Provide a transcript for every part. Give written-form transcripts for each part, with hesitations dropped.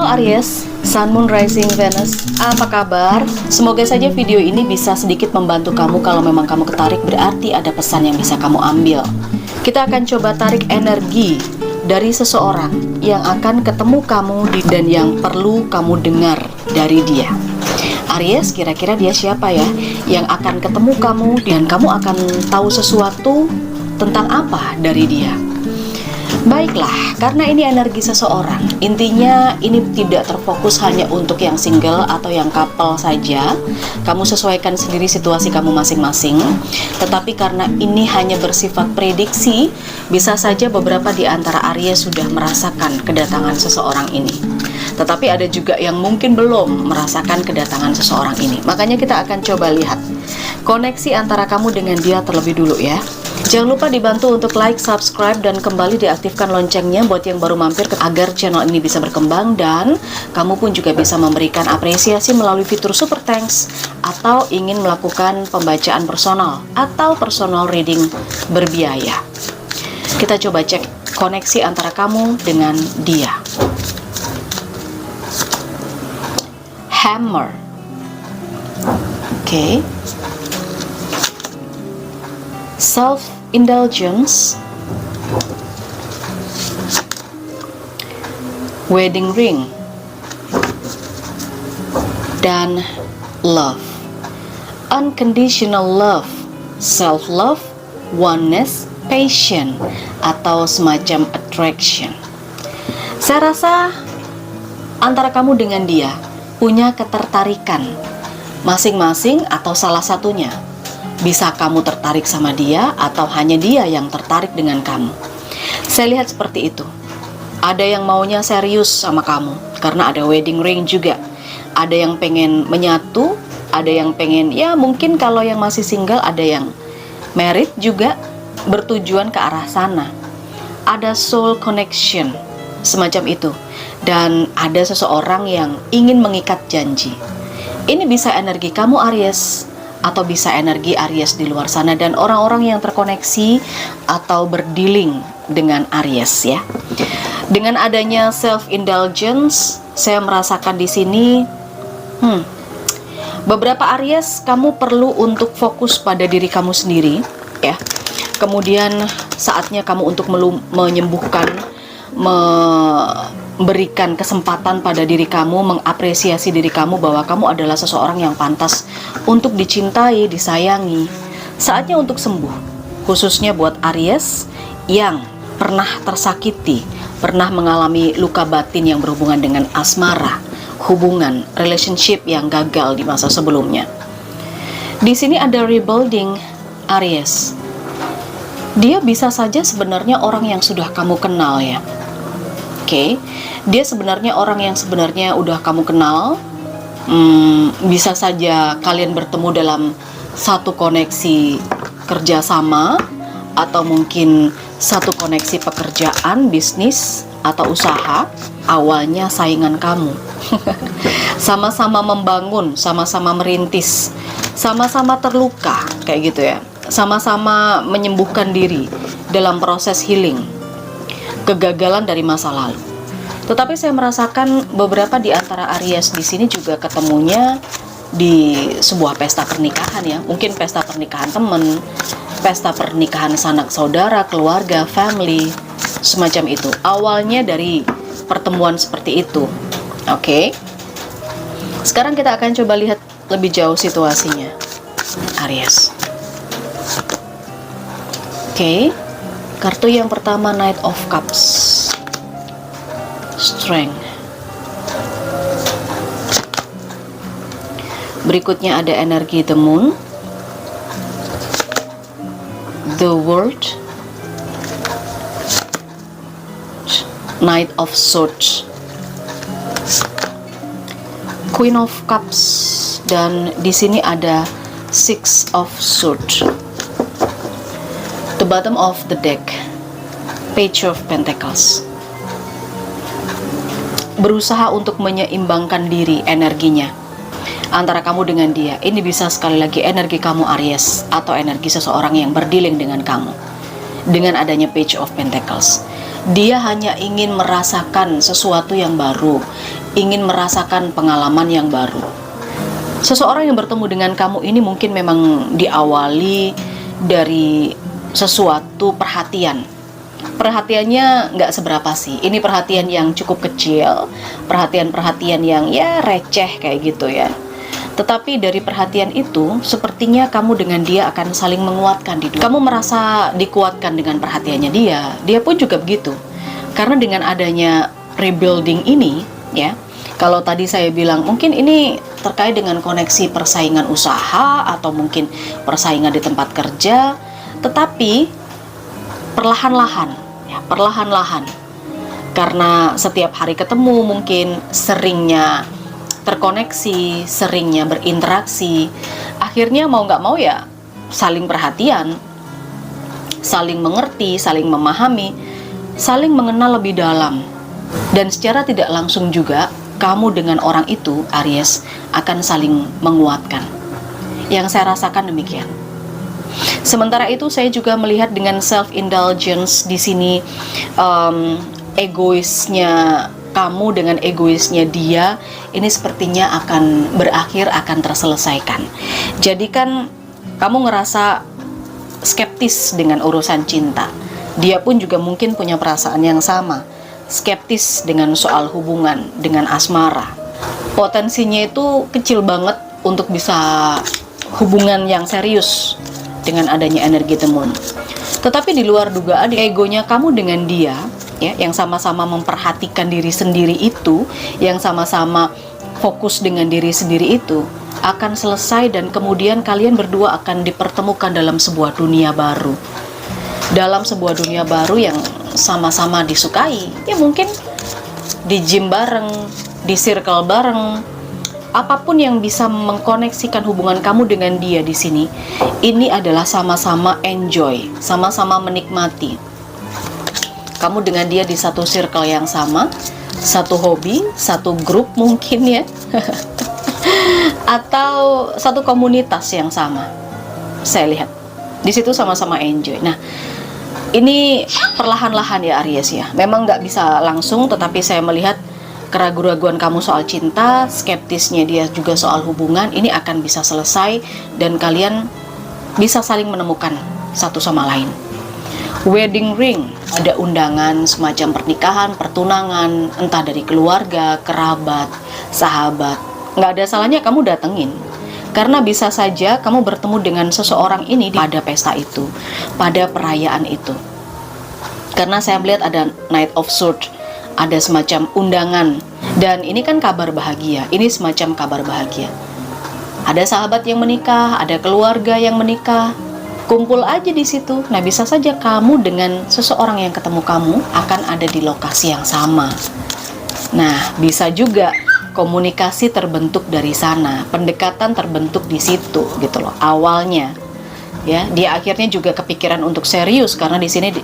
Halo Aries, Sun, Moon, Rising, Venus, apa kabar? Semoga saja video ini bisa sedikit membantu kamu. Kalau memang kamu ketarik, berarti ada pesan yang bisa kamu ambil. Kita akan coba tarik energi dari seseorang yang akan ketemu kamu dan yang perlu kamu dengar dari dia. Aries, kira-kira dia siapa ya yang akan ketemu kamu dan kamu akan tahu sesuatu tentang apa dari dia? Baiklah, karena ini energi seseorang, intinya ini tidak terfokus hanya untuk yang single atau yang couple saja. Kamu sesuaikan sendiri situasi kamu masing-masing. Tetapi karena ini hanya bersifat prediksi, bisa saja beberapa di antara Aries sudah merasakan kedatangan seseorang ini. Tetapi ada juga yang mungkin belum merasakan kedatangan seseorang ini. Makanya kita akan coba lihat koneksi antara kamu dengan dia terlebih dulu ya. Jangan lupa dibantu untuk like, subscribe, dan kembali diaktifkan loncengnya buat yang baru mampir agar channel ini bisa berkembang. Dan kamu pun juga bisa memberikan apresiasi melalui fitur Super Thanks atau ingin melakukan pembacaan personal atau personal reading berbiaya. Kita coba cek koneksi antara kamu dengan dia. Hammer. Oke. Self-indulgence, wedding ring, dan love. Unconditional love, self-love, oneness, passion, atau semacam attraction. Saya rasa antara kamu dengan dia punya ketertarikan masing-masing atau salah satunya. Bisa kamu tertarik sama dia atau hanya dia yang tertarik dengan kamu. Saya lihat seperti itu. Ada yang maunya serius sama kamu karena ada wedding ring juga. Ada yang pengen menyatu, ada yang pengen, ya mungkin kalau yang masih single ada yang married juga, bertujuan ke arah sana. Ada soul connection semacam itu. Dan ada seseorang yang ingin mengikat janji. Ini bisa energi kamu Aries, atau bisa energi Aries di luar sana dan orang-orang yang terkoneksi atau berdealing dengan Aries ya. Dengan adanya self-indulgence, saya merasakan di sini beberapa Aries kamu perlu untuk fokus pada diri kamu sendiri ya. Kemudian saatnya kamu untuk menyembuhkan, memberikan kesempatan pada diri kamu, mengapresiasi diri kamu bahwa kamu adalah seseorang yang pantas untuk dicintai, disayangi. Saatnya untuk sembuh, khususnya buat Aries yang pernah tersakiti, pernah mengalami luka batin yang berhubungan dengan asmara, hubungan, relationship yang gagal di masa sebelumnya. Di sini ada rebuilding Aries. Dia bisa saja sebenarnya orang yang sudah kamu kenal ya. Oke, dia sebenarnya orang yang sebenarnya udah kamu kenal. Bisa saja kalian bertemu dalam satu koneksi kerjasama, atau mungkin satu koneksi pekerjaan, bisnis, atau usaha. Awalnya saingan kamu. Sama-sama membangun, sama-sama merintis, sama-sama terluka, kayak gitu ya. Sama-sama menyembuhkan diri dalam proses healing kegagalan dari masa lalu. Tetapi saya merasakan beberapa di antara Aries di sini juga ketemunya di sebuah pesta pernikahan ya. Mungkin pesta pernikahan teman, pesta pernikahan sanak saudara, keluarga, family, semacam itu. Awalnya dari pertemuan seperti itu. Oke. Sekarang kita akan coba lihat lebih jauh situasinya Aries. Oke. Kartu yang pertama, Knight of Cups, Strength. Berikutnya ada energi The Moon, The World, Knight of Swords, Queen of Cups, dan di sini ada Six of Swords. The bottom of the deck, Page of Pentacles. Berusaha untuk menyeimbangkan diri energinya antara kamu dengan dia. Ini bisa sekali lagi energi kamu Aries atau energi seseorang yang berdealing dengan kamu. Dengan adanya Page of Pentacles, Dia hanya ingin merasakan sesuatu yang baru, ingin merasakan pengalaman yang baru. Seseorang yang bertemu dengan kamu ini mungkin memang diawali dari sesuatu perhatian. Perhatiannya nggak seberapa sih. Ini perhatian yang cukup kecil, perhatian-perhatian yang ya receh kayak gitu ya. Tetapi dari perhatian itu, sepertinya kamu dengan dia akan saling menguatkan di dunia. Kamu merasa dikuatkan dengan perhatiannya dia pun juga begitu. Karena dengan adanya rebuilding ini, ya, kalau tadi saya bilang mungkin ini terkait dengan koneksi persaingan usaha atau mungkin persaingan di tempat kerja, tetapi perlahan-lahan, ya, perlahan-lahan. Karena setiap hari ketemu, mungkin seringnya terkoneksi, seringnya berinteraksi, akhirnya mau nggak mau ya saling perhatian, saling mengerti, saling memahami, saling mengenal lebih dalam. Dan secara tidak langsung juga kamu dengan orang itu, Aries, akan saling menguatkan. Yang saya rasakan demikian. Sementara itu saya juga melihat dengan self-indulgence di sini, egoisnya kamu dengan egoisnya dia, ini sepertinya akan berakhir, akan terselesaikan. Jadi kan kamu ngerasa skeptis dengan urusan cinta. Dia pun juga mungkin punya perasaan yang sama, skeptis dengan soal hubungan, dengan asmara. Potensinya itu kecil banget untuk bisa hubungan yang serius dengan adanya energi The Moon. Tetapi di luar dugaan, egonya kamu dengan dia, ya, yang sama-sama memperhatikan diri sendiri itu, yang sama-sama fokus dengan diri sendiri itu, akan selesai dan kemudian kalian berdua akan dipertemukan dalam sebuah dunia baru. Dalam sebuah dunia baru yang sama-sama disukai. Ya mungkin di gym bareng, di circle bareng, apapun yang bisa mengkoneksikan hubungan kamu dengan dia di sini, ini adalah sama-sama enjoy, sama-sama menikmati. Kamu dengan dia di satu circle yang sama, satu hobi, satu grup mungkin ya, atau satu komunitas yang sama. Saya lihat di situ sama-sama enjoy. Nah, ini perlahan-lahan ya Aries ya. Memang nggak bisa langsung, tetapi saya melihat keraguan-raguan kamu soal cinta, skeptisnya dia juga soal hubungan, ini akan bisa selesai dan kalian bisa saling menemukan satu sama lain. Wedding ring, ada undangan semacam pernikahan, pertunangan, entah dari keluarga, kerabat, sahabat. Nggak ada salahnya kamu datengin. Karena bisa saja kamu bertemu dengan seseorang ini pada pesta itu, pada perayaan itu. Karena saya melihat ada Knight of Swords, ada semacam undangan, dan ini kan kabar bahagia, ini semacam kabar bahagia. Ada sahabat yang menikah, ada keluarga yang menikah, kumpul aja di situ. Nah, bisa saja kamu dengan seseorang yang ketemu kamu akan ada di lokasi yang sama. Nah, bisa juga komunikasi terbentuk dari sana, pendekatan terbentuk di situ gitu loh. Awalnya, ya, dia akhirnya juga kepikiran untuk serius karena di sini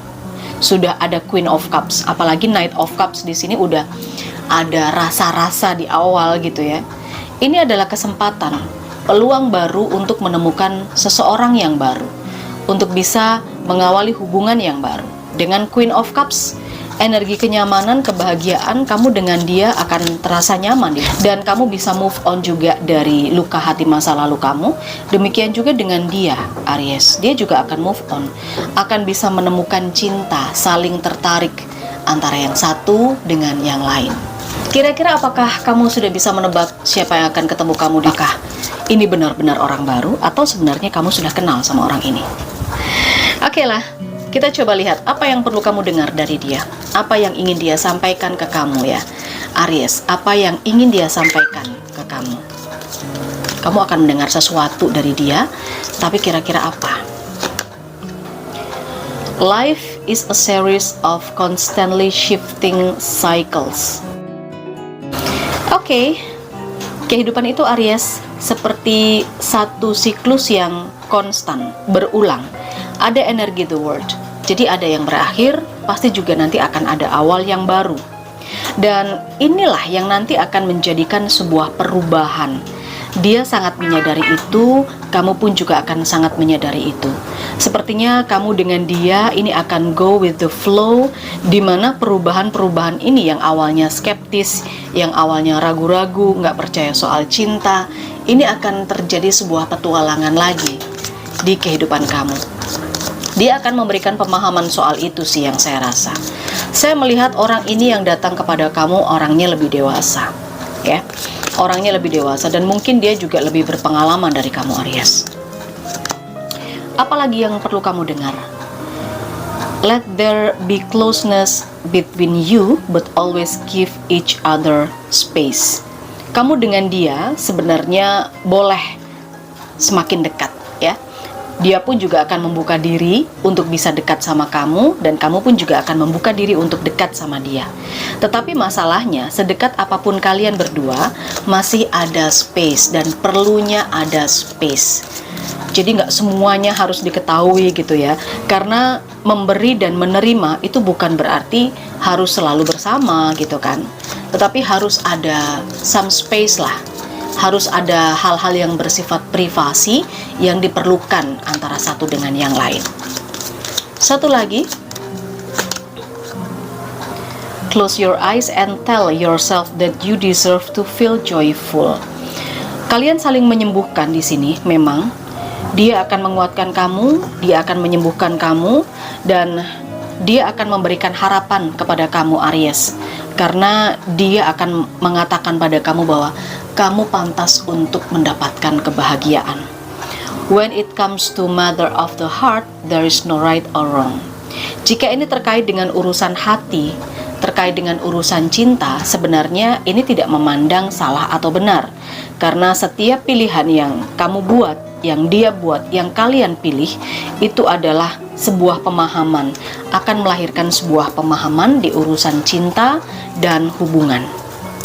sudah ada Queen of Cups, apalagi Knight of Cups di sini udah ada rasa-rasa di awal gitu ya. Ini adalah kesempatan, peluang baru untuk menemukan seseorang yang baru, untuk bisa mengawali hubungan yang baru. Dengan Queen of Cups, energi kenyamanan, kebahagiaan kamu dengan dia akan terasa nyaman dan kamu bisa move on juga dari luka hati masa lalu kamu. Demikian juga dengan dia, Aries, dia juga akan move on, akan bisa menemukan cinta, saling tertarik antara yang satu dengan yang lain. Kira-kira apakah kamu sudah bisa menebak siapa yang akan ketemu kamu? Apakah ini benar-benar orang baru atau sebenarnya kamu sudah kenal sama orang ini? Oke lah, kita coba lihat apa yang perlu kamu dengar dari dia. Apa yang ingin dia sampaikan ke kamu ya, Aries. Apa yang ingin dia sampaikan ke kamu. Kamu akan mendengar sesuatu dari dia, tapi kira-kira apa? Life is a series of constantly shifting cycles. Oke, kehidupan itu Aries seperti satu siklus yang konstan, berulang. Ada energi the world. Jadi ada yang berakhir, pasti juga nanti akan ada awal yang baru. Dan inilah yang nanti akan menjadikan sebuah perubahan Dia sangat menyadari itu, kamu pun juga akan sangat menyadari itu. Sepertinya kamu dengan dia ini akan go with the flow, di mana perubahan-perubahan ini yang awalnya skeptis, yang awalnya ragu-ragu, nggak percaya soal cinta, ini akan terjadi sebuah petualangan lagi di kehidupan kamu. Dia akan memberikan pemahaman soal itu sih yang saya rasa. Saya melihat orang ini yang datang kepada kamu orangnya lebih dewasa, ya. Orangnya lebih dewasa dan mungkin dia juga lebih berpengalaman dari kamu, Aries. Apalagi yang perlu kamu dengar? Let there be closeness between you, but always give each other space. Kamu dengan dia sebenarnya boleh semakin dekat, ya. Dia pun juga akan membuka diri untuk bisa dekat sama kamu, dan kamu pun juga akan membuka diri untuk dekat sama dia. Tetapi masalahnya, sedekat apapun kalian berdua, masih ada space, dan perlunya ada space. Jadi nggak semuanya harus diketahui gitu ya. Karena memberi dan menerima itu bukan berarti harus selalu bersama gitu kan. Tetapi harus ada some space lah. Harus ada hal-hal yang bersifat privasi yang diperlukan antara satu dengan yang lain. Satu lagi, close your eyes and tell yourself that you deserve to feel joyful. Kalian saling menyembuhkan di sini. Memang dia akan menguatkan kamu, dia akan menyembuhkan kamu, dan dia akan memberikan harapan kepada kamu, Aries. Karena dia akan mengatakan pada kamu bahwa kamu pantas untuk mendapatkan kebahagiaan. When it comes to matter of the heart, there is no right or wrong. Jika ini terkait dengan urusan hati, terkait dengan urusan cinta, sebenarnya ini tidak memandang salah atau benar. Karena setiap pilihan yang kamu buat, yang dia buat, yang kalian pilih, itu adalah sebuah pemahaman, akan melahirkan sebuah pemahaman di urusan cinta dan hubungan.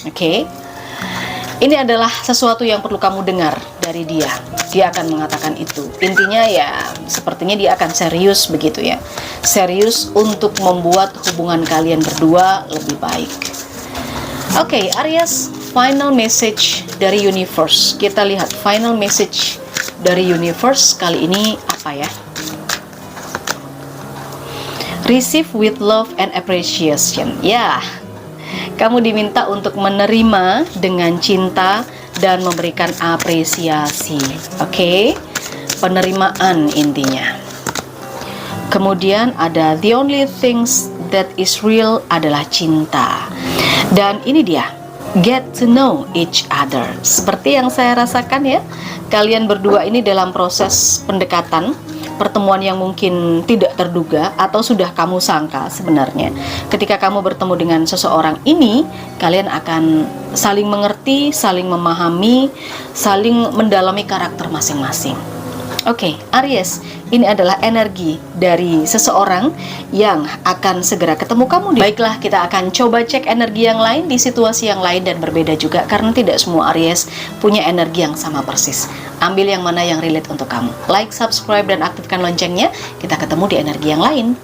Oke? Ini adalah sesuatu yang perlu kamu dengar dari dia. Dia akan mengatakan itu. Intinya ya, sepertinya dia akan serius begitu ya. Serius untuk membuat hubungan kalian berdua lebih baik. Oke, Aries, final message dari universe. Kita lihat final message dari universe kali ini apa ya? Receive with love and appreciation. Ya, kamu diminta untuk menerima dengan cinta dan memberikan apresiasi. Oke? Penerimaan intinya. Kemudian ada the only things that is real adalah cinta. Dan ini dia, get to know each other. Seperti yang saya rasakan ya, kalian berdua ini dalam proses pendekatan, pertemuan yang mungkin tidak terduga atau sudah kamu sangka sebenarnya. Ketika kamu bertemu dengan seseorang ini, kalian akan saling mengerti, saling memahami, saling mendalami karakter masing-masing. Oke, Aries, ini adalah energi dari seseorang yang akan segera ketemu kamu. Baiklah, kita akan coba cek energi yang lain di situasi yang lain dan berbeda juga, karena tidak semua Aries punya energi yang sama persis. Ambil yang mana yang relate untuk kamu. Like, subscribe, dan aktifkan loncengnya. Kita ketemu di energi yang lain.